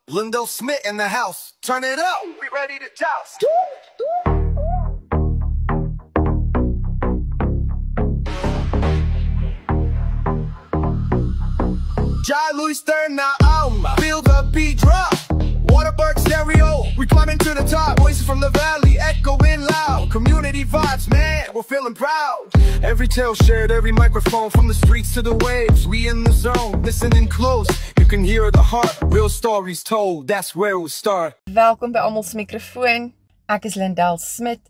Lindell Smith in the house. Turn it up. We ready to joust. Jai Louis turn now alma. Feel the beat drop. Waterberg stereo. We climbing to the top. Voices from the valley echoing loud. Community vibes, man. We're feeling proud. Every tale shared, every microphone. From the streets to the waves. We in the zone, listening close. You can hear the heart. Real stories told. That's where we start. Welkom by Almal se Mikrofoon. Ek is Lindell Smith.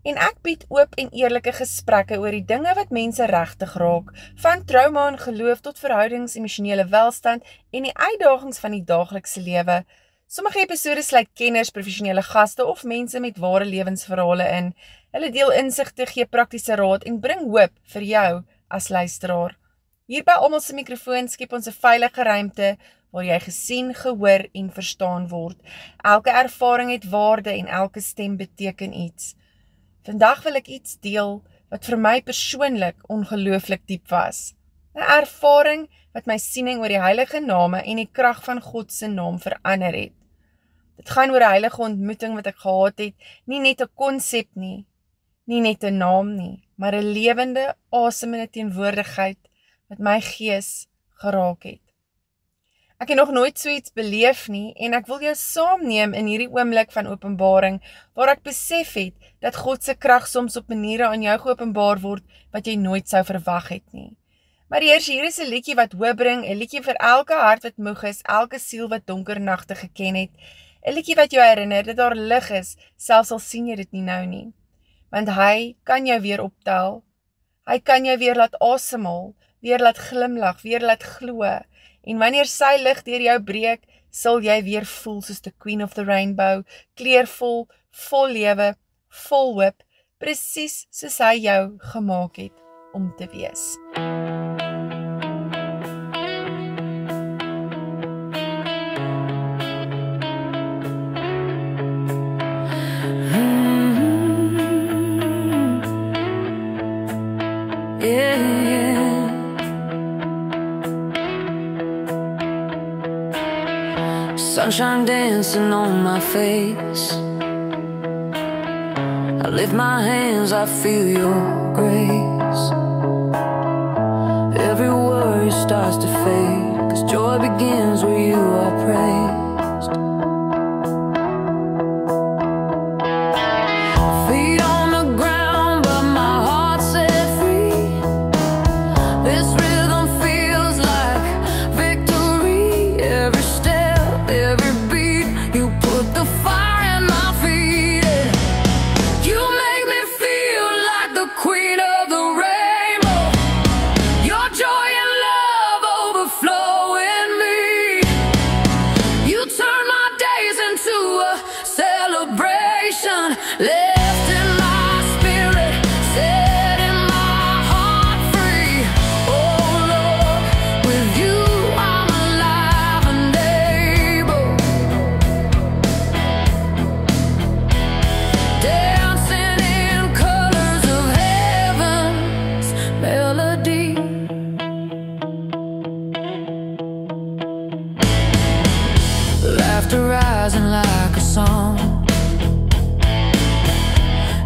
En ek bied oop en eerlike gesprekke oor die dinge wat mense regtig raak, van trauma en geloof tot verhoudings, emosionele welstand en die uitdagings van die daaglikse lewe. Sommige episode sluit kenners, professionele gaste of mense met ware lewensverhale in. Hulle deel insigte, gee praktiese raad en bring hoop vir jou as luisteraar. Hier by Almal se Mikrofoon skep ons 'n veilige ruimte waar jy gesien, gehoor en verstaan word. Elke ervaring het waarde en elke stem beteken iets. Vandag wil ek iets deel wat vir my persoonlik ongelooflik diep was. 'n Ervaring wat my siening oor die heilige name en die krag van God se naam verander het. Dit gaan oor 'n heilige ontmoeting wat ek gehad het, nie net 'n konsep nie net 'n naam nie, maar 'n lewende, asemende teenwoordigheid wat my gees geraak het. Ek het nog nooit so iets beleef nie en ek wil jou saamneem in hierdie oomblik van openbaring waar ek besef het dat God se krag soms op maniere aan jou geopenbaar word wat jy nooit sou verwag het nie. Maar eers hier is 'n liedjie wat hoop bring, 'n liedjie vir elke hart wat moeg is, elke siel wat donker nagte geken het, 'n liedjie wat jou herinner dat daar lig is, selfs al sien jy dit nie nou nie. Want hy kan jou weer optel, hy kan jou weer laat asemhaal, weer laat glimlag, weer laat glo. En wanneer sy lig deur jou breek, sal jy weer voel soos the Queen of the Rainbow, kleurvol, vol lewe, vol hoop, presies soos hy jou gemaak het om te wees. Sunshine dancing on my face. I lift my hands, I feel your grace. Every worry starts to fade, 'cause joy begins where you are praised. Feet on the ground, but my heart set free. This rhythm feels like victory. Every step, every beat, you put the fire in my feet. You make me feel like the queen of the rainbow. Your joy and love overflow in me. You turn my days into a celebration. Lifting my spirit, setting my heart free. Oh Lord, with you I'm alive and able. Dancing in colors of heaven's melody. Laughter rising like a song.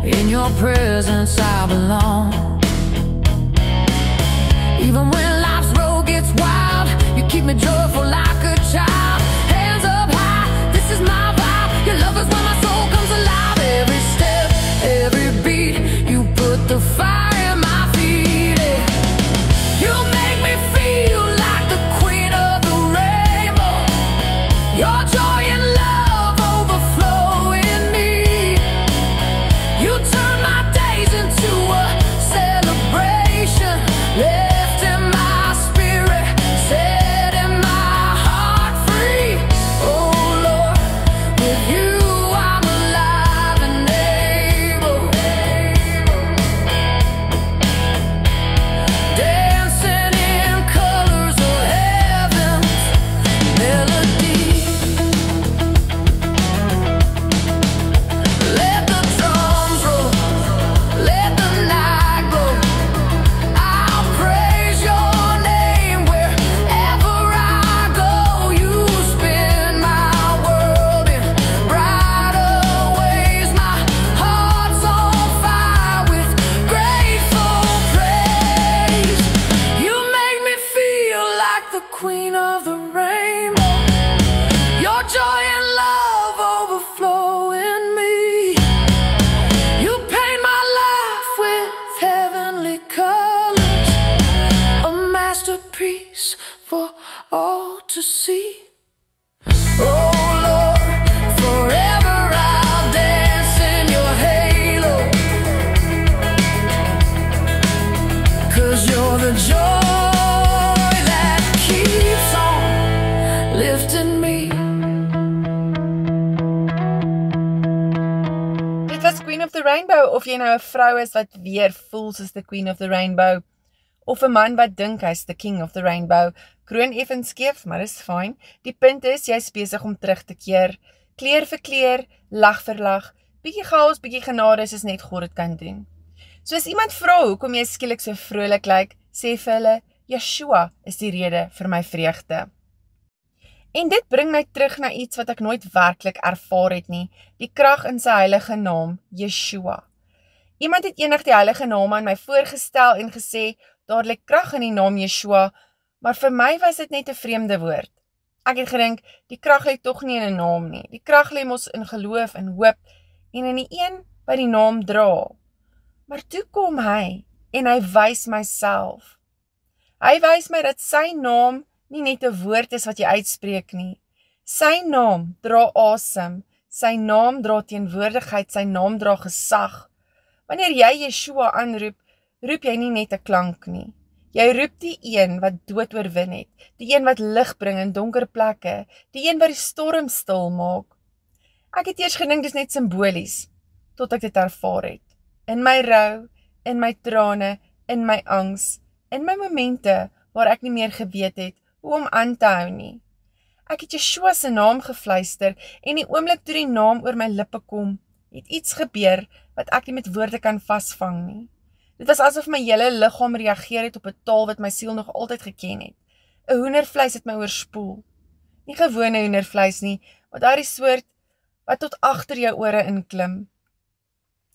In your presence I belong. Even when life's road gets wild, you keep me joyful like a child. Hands up high, this is my vibe. Your love is when my soul comes alive. Every step, every beat, you put the fire in my feet. You make me feel like the queen of the rainbow. Your joy and love overflow in me. You turn my days into a celebration. Lifting my spirit, setting my heart free. see. Oh Lord, forever I'll dance in your halo, 'cause you're the joy that keeps on lifting me. Dit was Queen of the Rainbow, of jy nou 'n vrou is wat weer voel soos the Queen of the Rainbow, of 'n man wat dink hy's the King of the Rainbow. Kroon effens skeef, maar is fyn. Die punt is, jy's besig om terug te keer. Kleur vir kleur, lag vir lag, bietjie chaos, bietjie genade, soos net God dit kan doen. So as iemand vra hoekom jy skielik so vrolik lyk, sê vir hulle, Yeshua is die rede vir my vreugde. En dit bring my terug na iets wat ek nooit werklik ervaar het nie, die krag in sy heilige naam, Yeshua. Iemand het eendag die heilige naam aan my voorgestel en gesê, daar lê krag in die naam Yeshua, maar vir my was dit net 'n vreemde woord. Ek het gedink, die krag lê tog nie in 'n naam nie. Die krag lê mos in geloof en hoop en in die een wat die naam dra. Maar toe kom hy en hy wys myself. Hy wys my dat sy naam nie net 'n woord is wat jy uitspreek nie. Sy naam dra asem, sy naam dra teenwoordigheid, sy naam dra gesag. Wanneer jy Yeshua aanroep, roep jy nie net 'n klank nie. Jy roep die een wat dood oorwin het, die een wat lig bring in donker plekke, die een wat die storm stil maak. Ek het eers gedink dis net simbolies, tot ek dit ervaar het. In my rou, in my trane, in my angs, in my momente waar ek nie meer geweet het hoe om aan te hou nie. Ek het Yeshua se naam gefluister en die oomblik toe die naam oor my lippe kom, het iets gebeur wat ek nie met woorde kan vasvang nie. Dit was asof my hele liggaam reageer het op 'n taal wat my siel nog altyd geken het. 'n Hoendervleis het my oorspoel. Nie gewone hoendervleis nie, maar daardie soort wat tot agter jou ore inklim.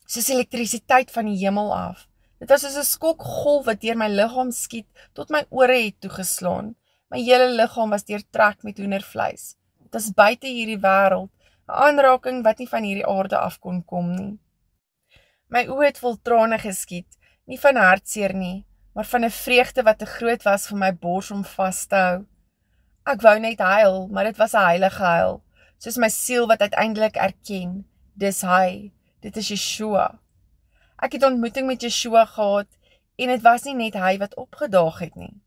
Soos elektrisiteit van die hemel af. Dit was soos 'n skokgolf wat deur my liggaam skiet tot my ore het toegeslaan. My hele liggaam was deurtrek met hoendervleis. Dit was buite hierdie wêreld, 'n aanraking wat nie van hierdie aarde af kon kom nie. My oë het vol trane geskiet. Nie van hartseer nie, maar van 'n vreugde wat te groot was vir my bors om vas te hou. Ek wou net huil, maar dit was 'n heilige huil, soos my siel wat uiteindelik erken, dis hy, dit is Yeshua. Ek het ontmoeting met Yeshua gehad, en dit was nie net hy wat opgedaag het nie.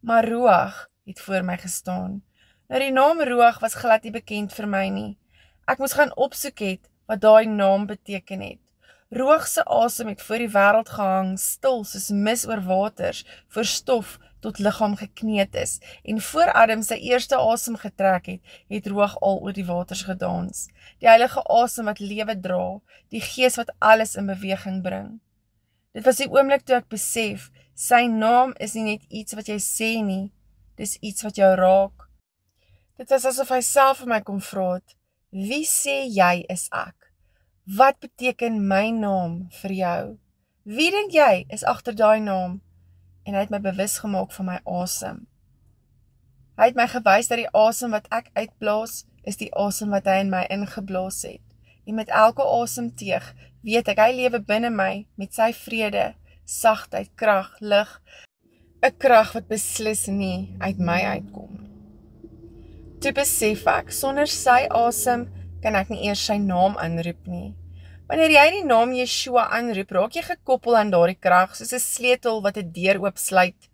Maar Ruach het voor my gestaan. Nou die naam Ruach was glad nie bekend vir my nie. Ek moes gaan opsoek het wat daai naam beteken het. Ruach se asem het voor die wêreld gehang, stil soos mis oor waters, voor stof tot liggaam gekneed is, en voor Adam sy eerste asem getrek het Ruach al oor die waters gedans. Die heilige asem wat lewe dra, die gees wat alles in beweging bring. Dit was die oomblik toe ek besef, sy naam is nie net iets wat jy sê nie, dis iets wat jou raak. Dit was asof hy self vir my kom vra het, wie sê jy is ek? Wat beteken my naam vir jou? Wie dink jy is agter daai naam? En hy het my bewus gemaak van my asem. Hy het my gewys dat die asem wat ek uitblaas, is die asem wat hy in my ingeblaas het. En met elke asemteug weet ek, hy lewe binne my met sy vrede, sagtheid, krag, lig, 'n krag wat beslis nie uit my uitkom. Toe besef ek, sonder sy asem kan ek nie eers sy naam aanroep nie. Wanneer jy die naam Yeshua aanroep, raak jy gekoppel aan daardie krag, soos 'n sleutel wat 'n deur oopsluit.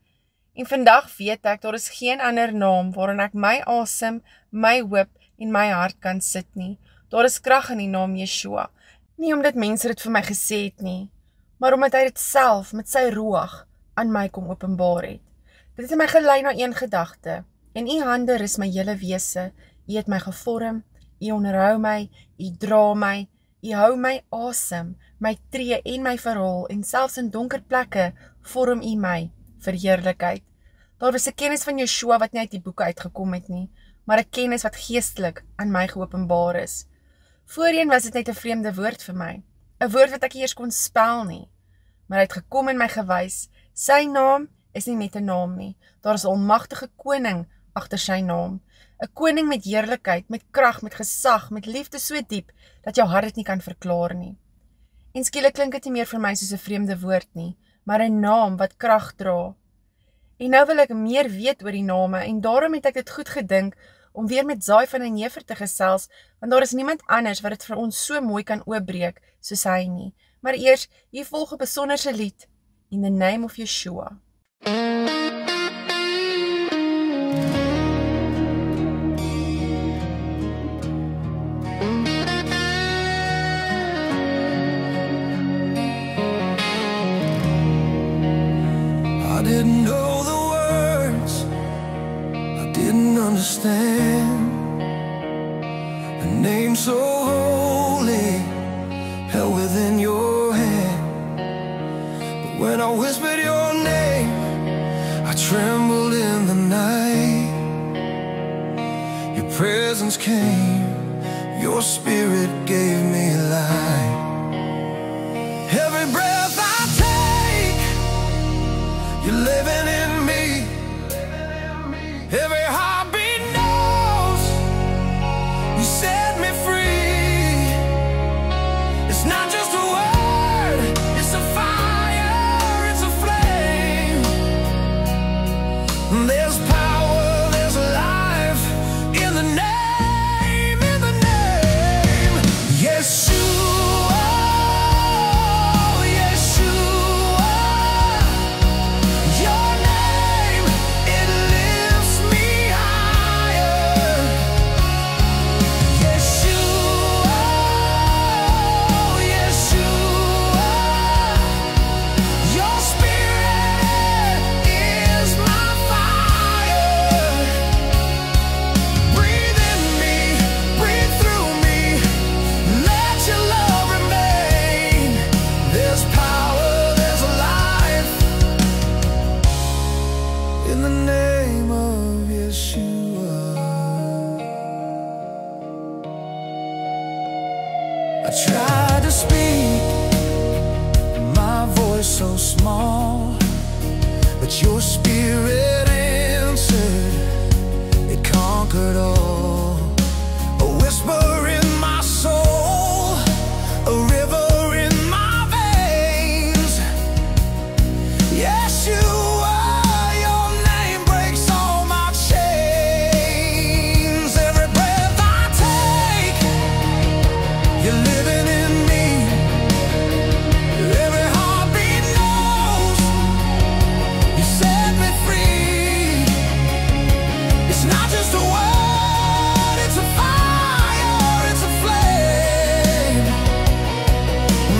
En vandag weet ek, daar is geen ander naam waarin ek my asem, my hoop en my hart kan sit nie. Daar is krag in die naam Yeshua. Nie omdat mense dit vir my gesê het nie, maar omdat hy dit self met sy Ruach aan my kom openbaar het. Dit het my gelei na een gedagte. In u hande is my hele wese. U het my gevorm, u onderhou my, u dra my, u hou my asem, my tree en my verhaal, en selfs in donker plekke vorm u my vir heerlikheid. Daar was 'n kennis van Yeshua wat nie uit die boeke uitgekom het nie, maar 'n kennis wat geestelik aan my geopenbaar is. Voorheen was dit net 'n vreemde woord vir my, 'n woord wat ek eers kon spel nie, maar hy het gekom en my gewys, sy naam is nie net 'n naam nie, daar is 'n almagtige koning agter sy naam, 'n koning met heerlikheid, met krag, met gesag, met liefde so diep, dat jou hart dit nie kan verklaar nie. En skielik klink dit nie meer vir my soos 'n vreemde woord nie, maar 'n naam wat krag dra. En nou wil ek meer weet oor die name en daarom het ek dit goed gedink om weer met Zaai van den Heever te gesels, want daar is niemand anders wat dit vir ons so mooi kan oopbreek soos hy nie. Maar eers, hier volg 'n besonderse lied, In the Name of Yeshua. I didn't know the words, I didn't understand. A name so holy, held within your hand. But when I whispered your name, I trembled in the night. Your presence came, your spirit gave me life. Every breath I take, you're living in me. Every heartbeat knows you set me free. It's not just a word, it's a fire, it's a flame. There's power, there's life in the name, Yeshua, Yeshua. Your name, it lifts me higher. Yeshua, Yeshua. Your spirit is my fire. Breathe in me, breathe through me. Let your love remain. There's power, there's life in the name of Yeshua. I tried to speak, my voice so small, but your spirit answered, it conquered all. A whisper in my soul, a river in my veins. Yeshua, your name breaks all my chains. Every breath I take, you're living in me. Every heartbeat knows you set me free. It's not just a word, it's a fire, it's a flame.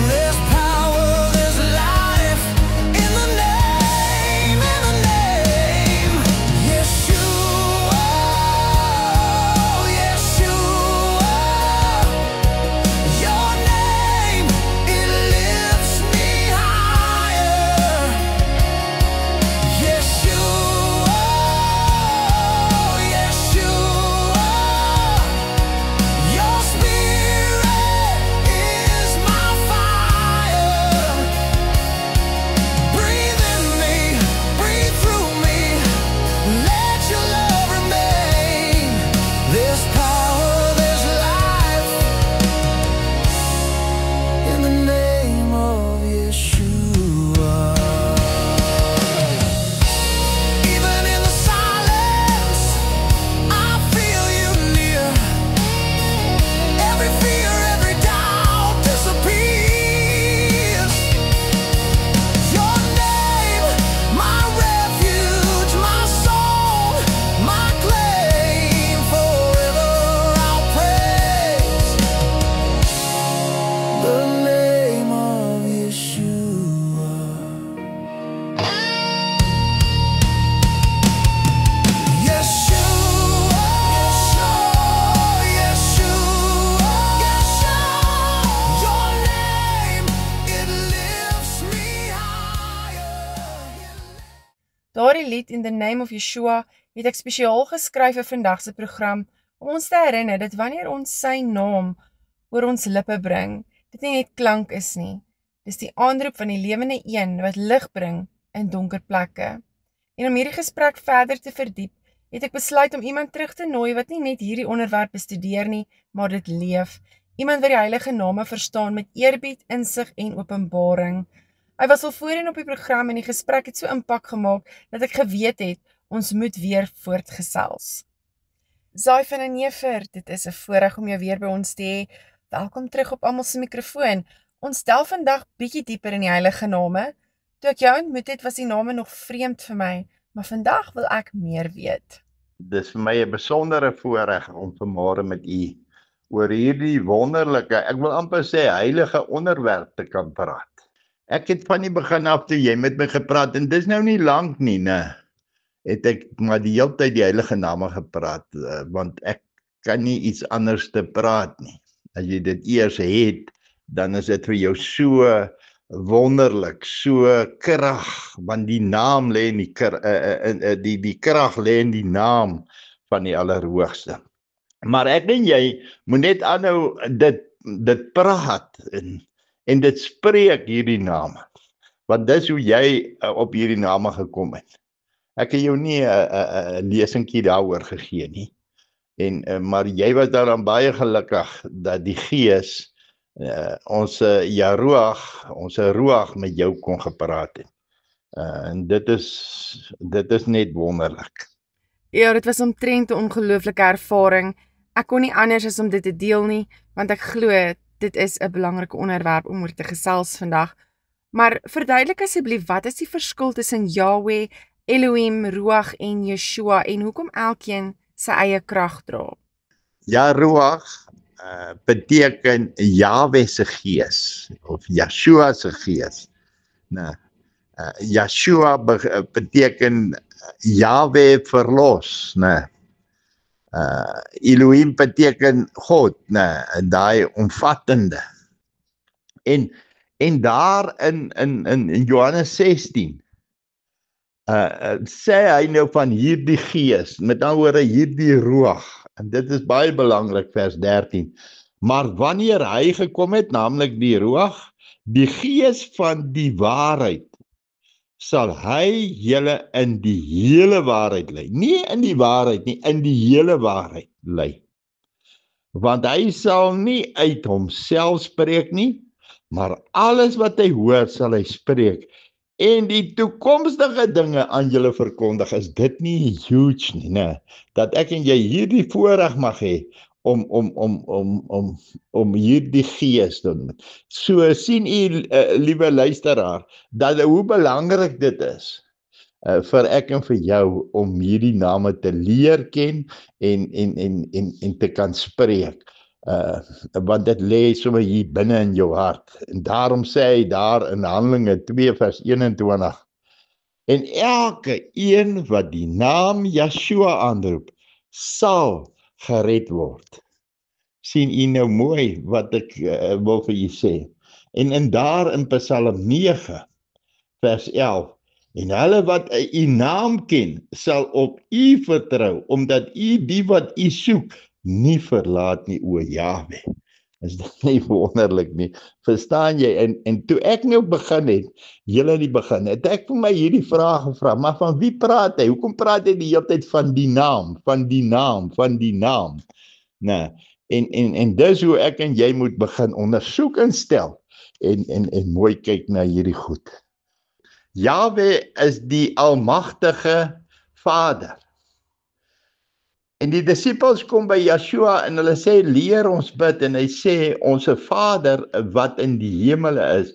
There's power, there's life in the name, Yeshua, Yeshua. Your name, it lifts me higher. Yeshua, Yeshua. Your spirit is my fire. Breathe in me, breathe through me. Let your love remain. There's power, there's life in the name of Yeshua. Even in the silence, I feel you near. Every fear, every doubt disappears. Your name, my refuge, my soul, my claim. Forever I'll praise the name of Yeshua. Yeshua, Yeshua, Yeshua. Your name, it lifts me higher. Daardie lied In the Name of Yeshua het ek spesiaal geskryf vir vandag se program om ons te herinner dat wanneer ons sy naam oor ons lippe bring, dit nie net klank is nie. Dis die aanroep van die lewende een wat lig bring in donker plekke. En om hierdie gesprek verder te verdiep, het ek besluit om iemand terug te nooi wat nie net hierdie onderwerp bestudeer nie, maar dit leef. Iemand wat die heilige name verstaan met eerbied, insig en openbaring. Hy was al voorheen op die program en die gesprek het so impak gemaak dat ek geweet het, ons moet weer voortgesels. Zaai van 'n Neefer, dit is 'n voorreg om jou weer by ons te hê. Welkom terug op Almal se Mikrofoon. Ons delf vandag bietjie dieper in die heilige name. Toe ek jou ontmoet het, was die name nog vreemd vir my, maar vandag wil ek meer weet. Dis vir my 'n besondere voorreg om vanmôre met u oor hierdie wonderlike, ek wil amper sê heilige onderwerp te kan praat. Ek het van die begin af toe jy met my gepraat en dis nou nie lank nie, het ek maar die hele tyd die heilige name gepraat, want ek kan nie iets anders te praat nie. As jy dit eers het, dan is dit vir jou so wonderlik, so krag, want die naam lê in die krag lê in die naam van die Allerhoogste. Maar ek en jy moet net aanhou dit praat en dit spreek hierdie name. Want dis hoe jy op hierdie name gekom het. Ek het jou nie 'n lesingkie daaroor gegee nie. Maar jy was daaraan baie gelukkig dat die Gees ons ruach met jou kon gepraat het. En dit is net wonderlik. Ja, dit was omtrent 'n ongelooflike ervaring. Ek kon nie anders as om dit te deel nie, want ek glo dit is 'n belangrike onderwerp om oor te gesels vandag. Maar verduidelik asseblief, wat is die verskil tussen Yahweh, Elohim, Ruach en Yeshua en hoekom elkeen sy eie krag dra? Ja, Ruach beteken Yahweh se gees of Yeshua se gees. Yeshua beteken Yahweh verlos, Elohim beteken God, daai omvattende. En daar in Johannes 16 sê hy nou van hierdie gees, met ander woorde hierdie Ruach, en dit is baie belangrik, vers 13, maar wanneer hy gekom het, naamlik die Ruach, die gees van die waarheid, sal hy julle in die hele waarheid lei, nie in die waarheid nie, in die hele waarheid lei, want hy sal nie uit homself spreek nie, maar alles wat hy hoor sal hy spreek, en die toekomstige dinge aan julle verkondig. Is dit nie huge nie, dat ek en jy hierdie voorreg mag hê om hierdie gees te doen. So sien u, liewe luisteraar, dat hoe belangrik dit is vir ek en vir jou om hierdie name te leer ken en te kan spreek. Want dit lê sommer hier binne in jou hart. En daarom sê hy daar in Handelinge 2 vers 21, en elke een wat die naam Yeshua aanroep, sal gered word. Sien u nou mooi wat ek wil vir u sê. En daar in Psalm 9 vers 11, en hulle wat u naam ken, sal op u vertrou, omdat u die wat u soek, nie verlaat nie, o Yahweh. Is dit nie wonderlik nie? Verstaan jy? En toe ek nou begin het, julle in die begin, het ek vir my hierdie vraag gevra, maar van wie praat hy? Hoekom praat hy die hele tyd van die naam, van die naam, van die naam? En dis hoe ek en jy moet begin ondersoek en stel, en mooi kyk na hierdie goed. Yahweh is die almagtige Vader. En die disippels kom by Yeshua en hulle sê, leer ons bid, en hy sê, onse Vader wat in die hemele is,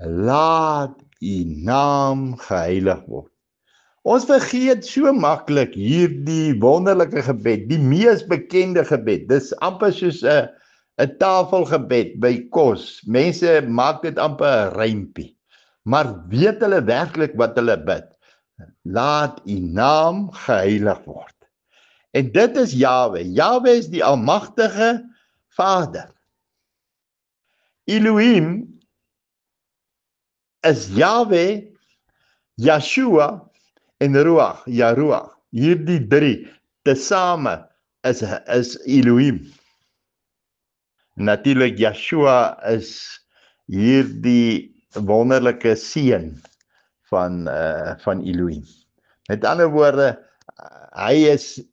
laat u naam geheilig word. Ons vergeet so maklik hierdie wonderlike gebed, die mees bekende gebed. Dis amper soos 'n tafelgebed by kos. Mense maak dit amper 'n rympie. Maar weet hulle werklik wat hulle bid? Laat u naam geheilig word. En dit is Yahweh. Yahweh is die almagtige Vader. Elohim is Yahweh, Yeshua en Ruach, Yaruach. Hierdie drie tesame is Elohim. Natuurlik Yeshua is hierdie wonderlike seun van Elohim. Met ander woorde, hy is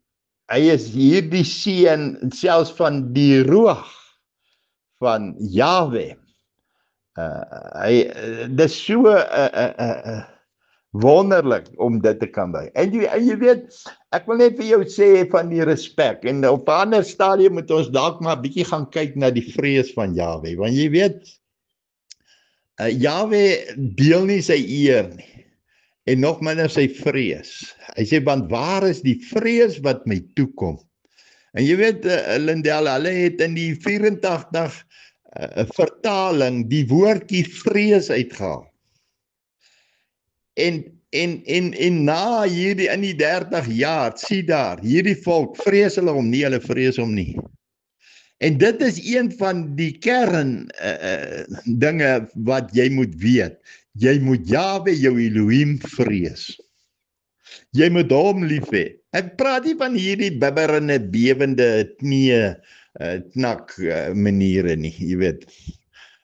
hierdie seun selfs van die Ruach van Yahweh. Dis so wonderlik om dit te kan by. En jy weet, ek wil net vir jou sê van die respek, en op 'n ander stadium moet ons dalk maar 'n bietjie gaan kyk na die vrees van Jahwe, want jy weet, Jahwe deel nie sy eer nie, en nog minder sy vrees. Hy sê, want waar is die vrees wat my toekom? En jy weet, Lindel, hulle het in die 84 vertaling die woordjie vrees uitgehaal. En na hierdie in die 30 jaar, sien daar, hierdie volk vrees hulle hom nie, hulle vrees hom nie. En dit is een van die kern dinge wat jy moet weet. Jy moet Jahwe jou Elohim vrees. Jy moet hom lief hê. Ek praat nie van hierdie bibberende, bewende knie knak maniere nie, jy weet.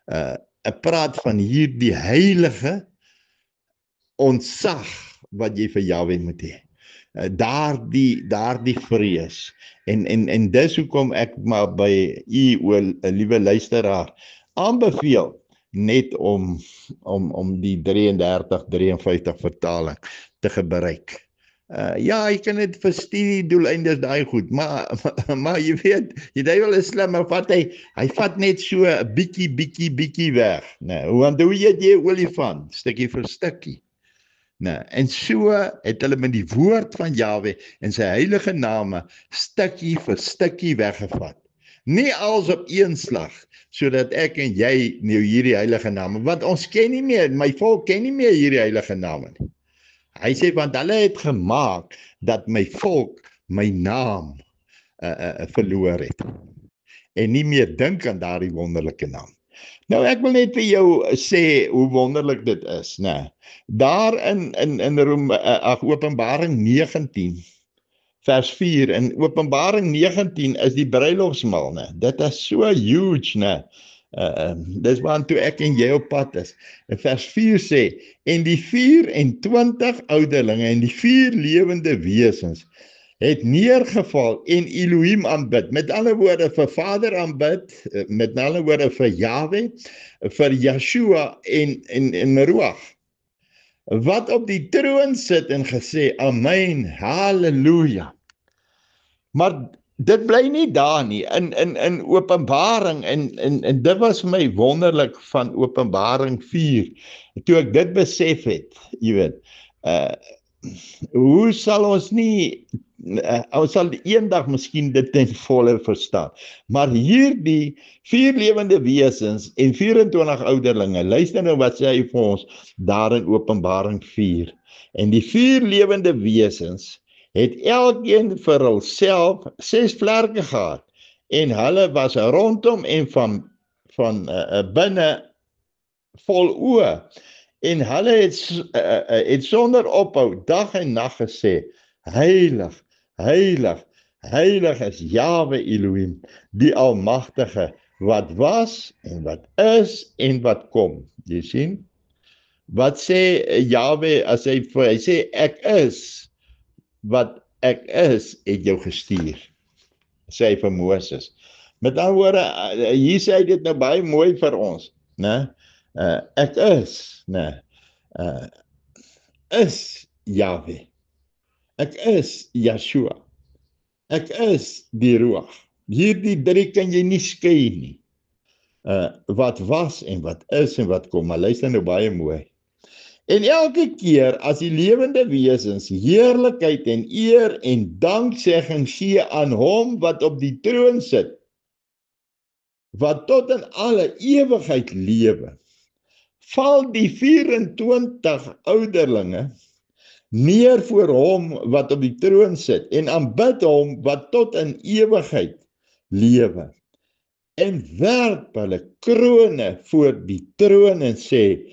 Ek praat van hierdie heilige ontzag wat jy vir Jahwe moet hê. Daardie vrees. En dis hoekom ek maar by u, liewe luisteraar, aanbeveel net om die 33-53 vertaling te gebruik. Ja, jy kan dit vir studiedoeleindes daai goed, maar jy weet, die duiwel is slim, hy vat net so 'n bietjie weg, né? Want hoe eet jy olifant, stukkie vir stukkie. En so het hulle met die woord van Jahwe en sy heilige name stukkie vir stukkie weggevat. Nie als op een slag, sodat ek en jy nou hierdie heilige name, want ons ken nie meer, my volk ken nie meer hierdie heilige name nie. Hy sê, want hulle het gemaak dat my volk my naam verloor het. En nie meer dink aan daardie wonderlike naam. Nou ek wil net vir jou sê hoe wonderlik dit is, né? Daar in Openbaring 19 vers 4, in Openbaring 19 is die bruilofsmaal, né? Dit is so huge, né? Dis waartoe ek en jy op pad is. En vers 4 sê, en die 24 ouderlinge en die 4 lewende wesens het neergeval en Elohim aanbid. Met ander woorde vir Vader aanbid, met ander woorde vir Jahwe, vir Yeshua en Ruach, wat op die troon sit en gesê, Amen, Halleluja. Maar dit bly nie daar nie, in Openbaring, en dit was vir my wonderlik van Openbaring 4, toe ek dit besef het, jy weet, hoe sal ons nie, ons sal eendag miskien dit ten volle verstaan, maar hierdie 4 lewende wesens en 24 ouderlinge, luister nou wat sê hy vir ons daar in Openbaring 4, en die 4 lewende wesens het elkeen vir hulself 6 vlerke gehad, en hulle was rondom en van binne vol oë, en hulle het sonder ophou dag en nag gesê, heilig, heilig, heilig is Jahwe Elohim, die Almagtige, wat was en wat is en wat kom. Jy sien? Wat sê Jahwe as hy sê ek is, wat ek is, het jou gestuur, sê hy vir Moses. Met ander woorde, hier sê hy dit nou baie mooi vir ons, né? Ek is, né? Is Jahwe. Ek is Yeshua. Ek is die Ruach. Hierdie 3 kan jy nie skei nie. Wat was en wat is en wat kom, maar luister nou baie mooi. En elke keer as die lewende wesens heerlikheid en eer en danksegging gee aan hom wat op die troon sit, wat tot in alle ewigheid lewe, val die 24 ouderlinge neer voor hom wat op die troon sit en aanbid hom wat tot in ewigheid lewe, en werp hulle krone voor die troon en sê,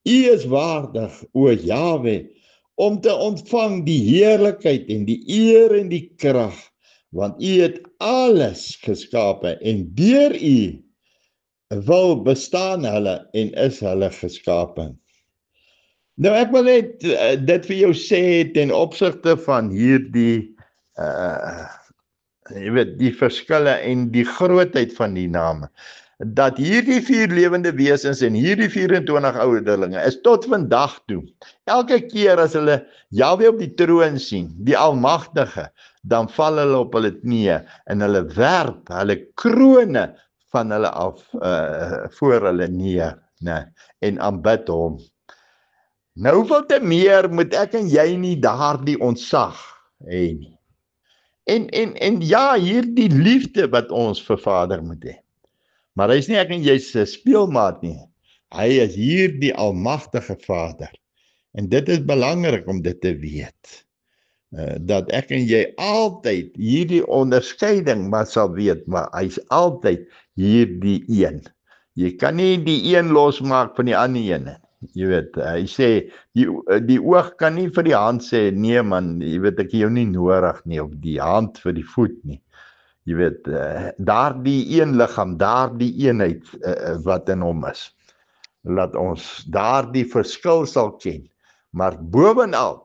U is waardig, o Jahwe, om te ontvang die heerlikheid en die eer en die krag, want U het alles geskape en deur U wil bestaan hulle en is hulle geskape. Nou ek wil net dit vir jou sê ten opsigte van hierdie jy weet, die verskille en die grootheid van die name. dat hierdie 4 lewende wesens en hierdie 24 ouderlinge is tot vandag toe, elke keer as hulle Jahwe op die troon sien, die Almagtige, dan val hulle op hulle knieë en hulle werp hulle krone van hulle af voor hulle neer, né, en aanbid hom. Nou hoeveel te meer moet ek en jy nie daardie ontzag hê nie. En ja, hierdie liefde wat ons vir Vader moet hê. Maar hy is nie ek en jy se speelmaat nie. Hy is hier die almagtige Vader. En dit is belangrik om dit te weet. Dat ek en jy altyd hierdie onderskeiding maar sal weet, maar hy is altyd hierdie een. Jy kan nie die een losmaak van die ander een. Jy weet, hy sê, die oog kan nie vir die hand sê, nee man, jy weet, ek jou nie nodig nie, of die hand vir die voet nie. Jy weet, daar die een liggaam, daar die eenheid wat in hom is. Laat ons daar die verskil sal ken. Maar bovenal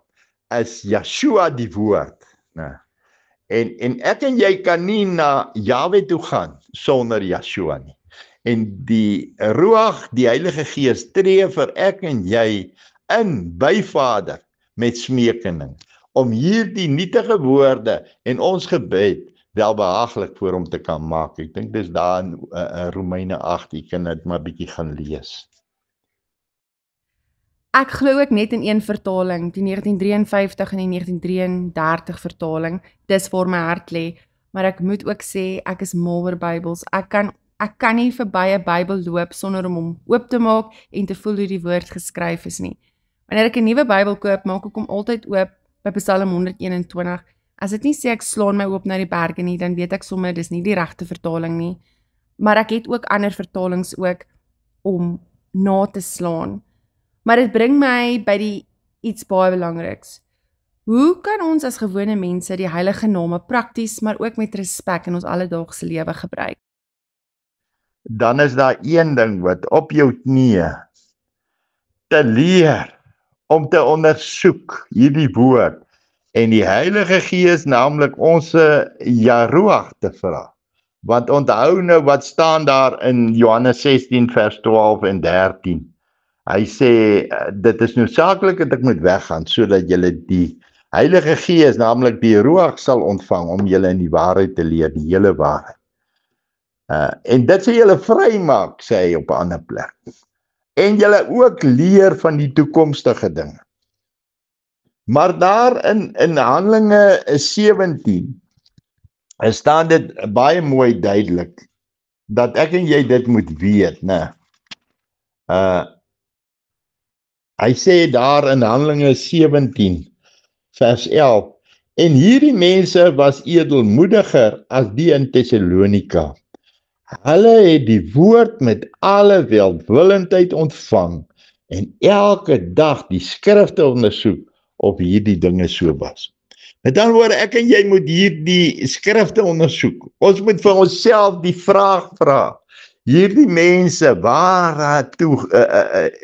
is Yeshua die woord. En ek en jy kan nie na Jahwe toe gaan sonder Yeshua nie. En die Ruach, die Heilige Gees, tree vir ek en jy in by Vader met smekening, om hierdie nietige woorde en ons gebed welbehaaglik voor hom te kan maak. Ek dink dis daar in Romeine 8, jy kan dit maar bietjie gaan lees. Ek glo ook net in een vertaling, die 1953 en die 1933 vertaling, dis waar my hart lê, maar ek moet ook sê, ek is mal oor Bybels, ek kan nie verby 'n Bybel loop sonder om hom oop te maak en te voel hoe die woord geskryf is nie. Wanneer ek 'n nuwe Bybel koop, maak ek hom altyd oop by Psalm 121. As dit nie sê ek slaan my oop na die berge nie, dan weet ek sommer dis nie die regte vertaling nie. Maar ek het ook ander vertalings ook om na te slaan. Maar dit bring my by die iets baie belangriks. Hoe kan ons as gewone mense die heilige name prakties, maar ook met respek in ons alledaagse lewe gebruik? Dan is daar een ding wat op jou knieë te leer, om te ondersoek hierdie woord, en die Heilige Gees, naamlik ons Yaruach te vra. Want onthou nou wat staan daar in Johannes 16 vers 12 en 13. Hy sê, dit is noodsaaklik dat ek moet weggaan, sodat julle die Heilige Gees, naamlik die Ruach, sal ontvang, om julle in die waarheid te leer, die hele waarheid. En dit sê julle vry maak, sê hy op 'n ander plek. En julle ook leer van die toekomstige dinge. Maar daar in Handelinge 17 staan dit baie mooi duidelik, dat ek en jy dit moet weet, né? Hy sê daar in Handelinge 17 vers 11, en hierdie mense was edelmoediger as die in Thessalonika. Hulle het die woord met alle welwillendheid ontvang en elke dag die skrifte ondersoek of hierdie dinge so was. Met ander woorde, ek en jy moet hierdie skrifte ondersoek. Ons moet vir onsself die vraag vra. Hierdie mense, waar toe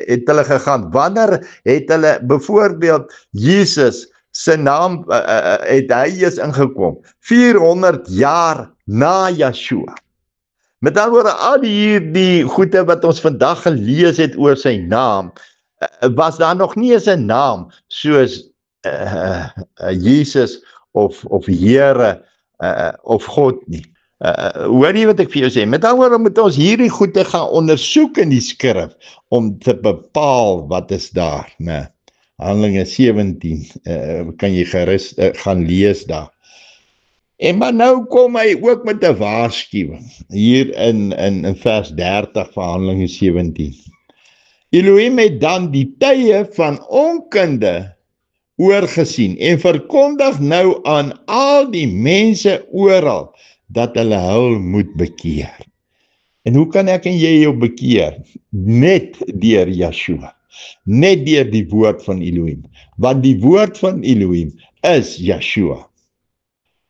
het hulle gegaan? Wanneer het hulle byvoorbeeld Jesus se naam het hy eens ingekom? 400 jaar na Yeshua. Met ander woorde, al die goede wat ons vandag gelees het oor sy naam, was daar nog nie eens 'n naam soos Jesus of Here of God nie. Hoor jy wat ek vir jou sê? Met ander woorde moet ons hierdie goede gaan ondersoek in die skrif om te bepaal wat is daar, né? Handelinge 17 kan jy gerus gaan lees daar. En maar nou kom hy ook met 'n waarskuwing hier in vers 30 van Handelinge 17. Elohim het dan die tye van onkunde oorgesien en verkondig nou aan al die mense oral dat hulle hul moet bekeer. En hoe kan ek en jy jou bekeer? Net deur Yeshua. Net deur die woord van Elohim. Want die woord van Elohim is Yeshua.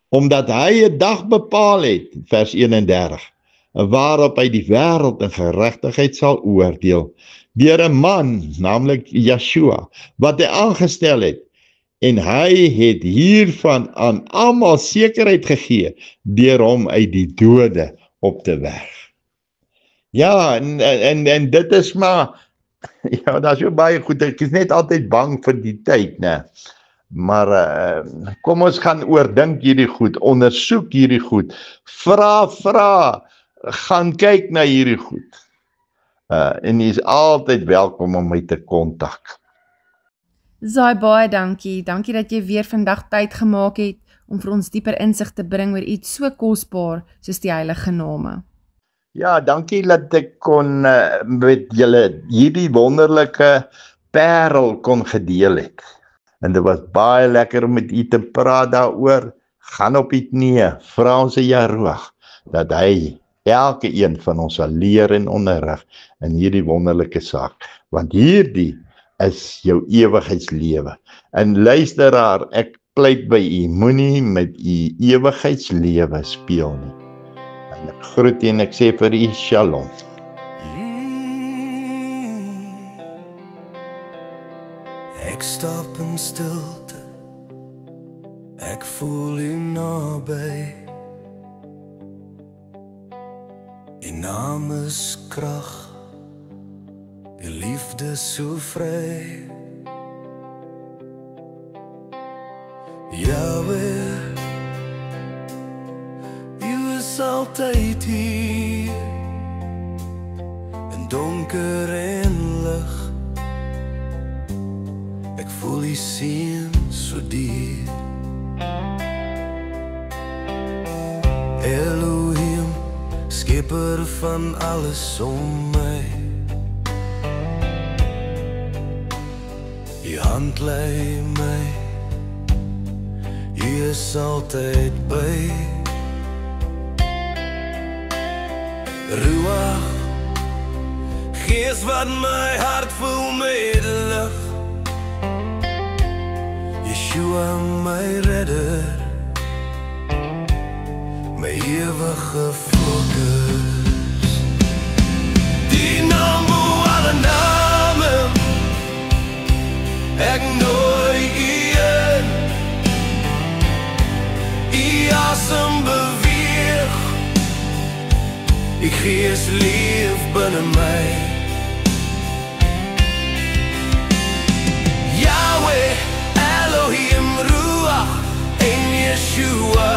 Omdat hy 'n dag bepaal het, vers 31, waarop hy die wêreld in geregtigheid sal oordeel, deur 'n man, naamlik Yeshua, wat hy aangestel het, en hy het hiervan aan almal sekerheid gegee, deur hom uit die dode op te wek. Ja, en dit is maar, ja, daar is so baie goed, ek is net altyd bang vir die tyd, né? Maar kom ons gaan oordink hierdie goed, ondersoek hierdie goed, vra, gaan kyk na hierdie goed. En jy is altyd welkom om my te kontak. Zai, baie dankie. Dankie dat jy weer vandag tyd gemaak het om vir ons dieper insig te bring oor iets so kosbaar soos die heilige name. Ja, dankie dat ek kon met julle hierdie wonderlike parel kon gedeel het. En dit was baie lekker om met u te praat daaroor. Gaan op die knieë, vra ons Jaroeg dat hy elke een van ons sal leer en onderrig in hierdie wonderlike saak, want hierdie is jou ewigheidslewe. En luisteraar, ek pleit by u, moenie met u ewigheidslewe speel nie. En ek groet u en ek sê vir u shalom. Ek stap in stilte, ek voel u naby. U naam is krag, u liefde so vry. Yahweh, u is altyd hier, in donker en lig. Ek voel die seën so diep. Elohim, skepper van alles om my. U hand lei my, u is altyd by. Ruach, gees wat my hart vul met lig. Yeshua, my redder, my ewige fokus. Die naam bo alle name, ek nooi u in. U asem beweeg, u gees leef binne my. Yahweh, Elohim, Ruach en Yeshua.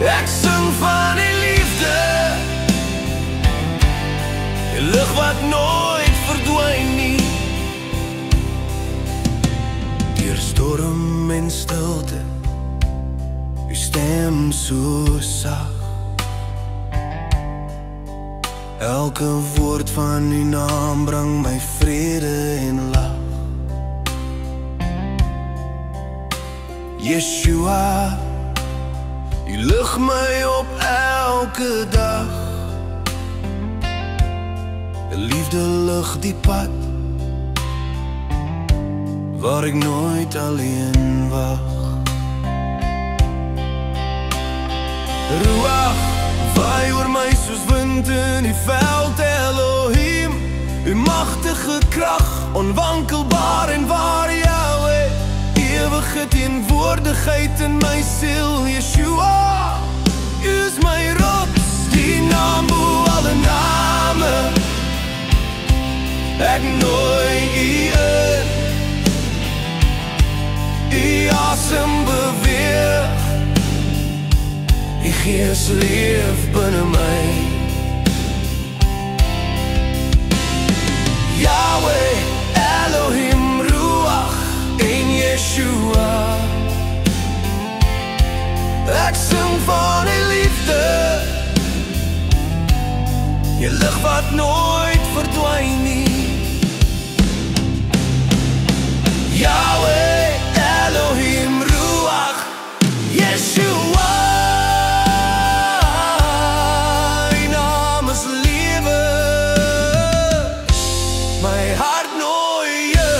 Ek sing van die liefde, die lig wat nooit verdwyn nie. Deur storm en stilte, u stem so sag. Elke woord van u naam bring my vrede en lag. Yeshua, u lig my op elke dag. Die liefde lig die pad waar ek nooit alleen wag. Ruach, waai oor my soos wind in die veld. Elohim, u magtige krag, onwankelbaar en waar. Yahweh, ewige teenwoordigheid in my siel. Yeshua, u is my rots, die naam bo alle name. Ek nooi u in, u asem beweeg, u gees leef binne my. Yahweh, Elohim, Ruach en Yeshua. Ek sing van die liefde, die lig wat nooit verdwyn nie. Yahweh, Elohim, Ruach, Yeshua. Die naam is lewe, my hart nooi je.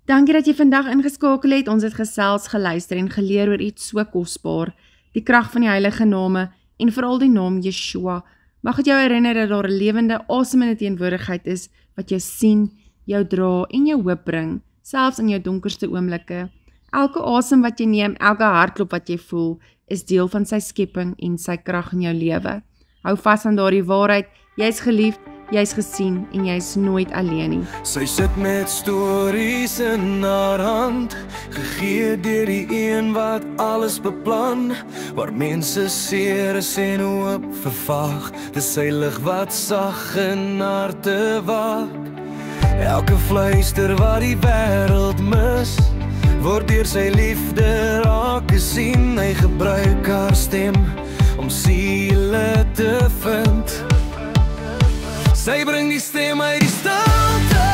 Dankie dat jy vandag ingeskakel het. Ons het gesels, geluister en geleer oor iets so kosbaar, die krag van die heilige name en veral die naam Yeshua. Mag dit jou herinner dat daar 'n lewende, asemende teenwoordigheid is wat jou sien, jou dra en jou hoop bring, selfs in jou donkerste oomblikke. Elke asem wat jy neem, elke hartklop wat jy voel, is deel van sy skepping en sy krag in jou lewe. Hou vas aan daardie waarheid, jy's geliefd, jy's gesien en jy's nooit alleen nie. Sy sit met stories in haar hand, gegee deur die een wat alles beplan, waar mense seer is en hoop vervaag, dis sy lig wat sag in harte waak. Elke fluister wat die wêreld mis, word deur sy liefde raak gesien. Hy gebruik haar stem om siele te vind. Sy bring die stem uit die stilte,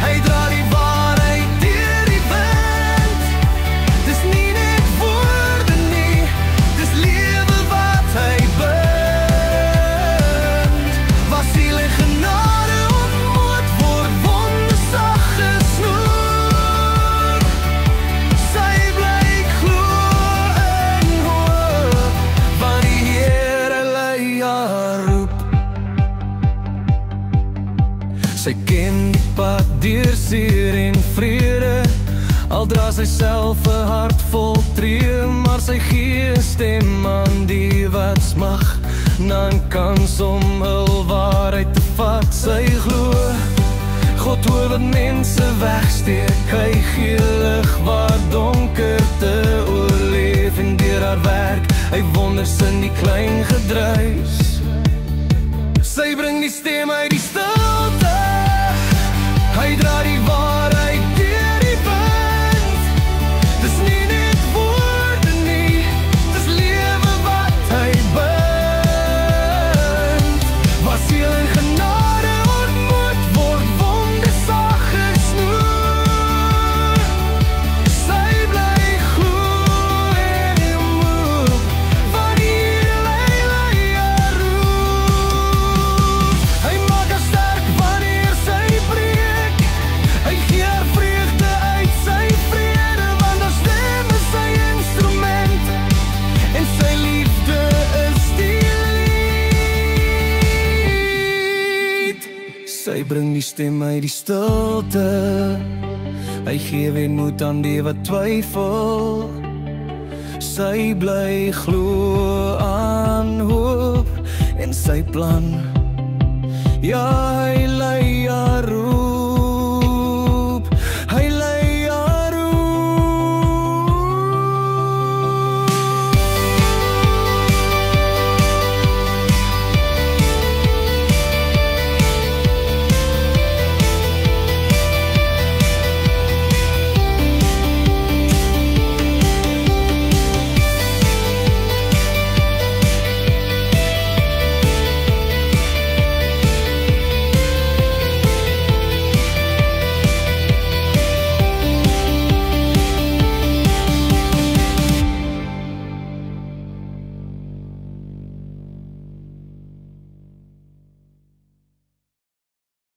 hy dra die waarheid deur die wind. Dis nie net woorde nie, dis lewe wat hy bind. Waar siel en genade ontmoet word, wonde sag gesnoer. Sy bly glo in hoop, want die Here lei haar roep. Sy ken die pad deur seer en vrede, al dra sy self 'n hart vol tree, maar sy gee stem aan die wat smag, na 'n kans om hul waarheid te vat. Sy glo, God hoor wat mense wegsteek, hy gee lig waar donkerte oorleef, en deur haar werk, hy wonders in die klein gedruis. Sy bring die stem uit die stilte, hy dra die waarheid deur die wind. Dis nie net woorde nie, dis lewe wat hy bind. Waar siel en genade ontmoet word, wonde sag gesnoer. Sy bly glo en hoop, want die Here lei haar roep. Hy maak haar sterk wanneer sy breek, hy gee haar vreugde uit sy vrede, want haar stem is sy instrument, en sy liefde is die lied. Sy bring die stem uit die stilte, hy gee weer moed aan die wat twyfel. Sy bly glo aan hoop en sy plan. Ja, hy lei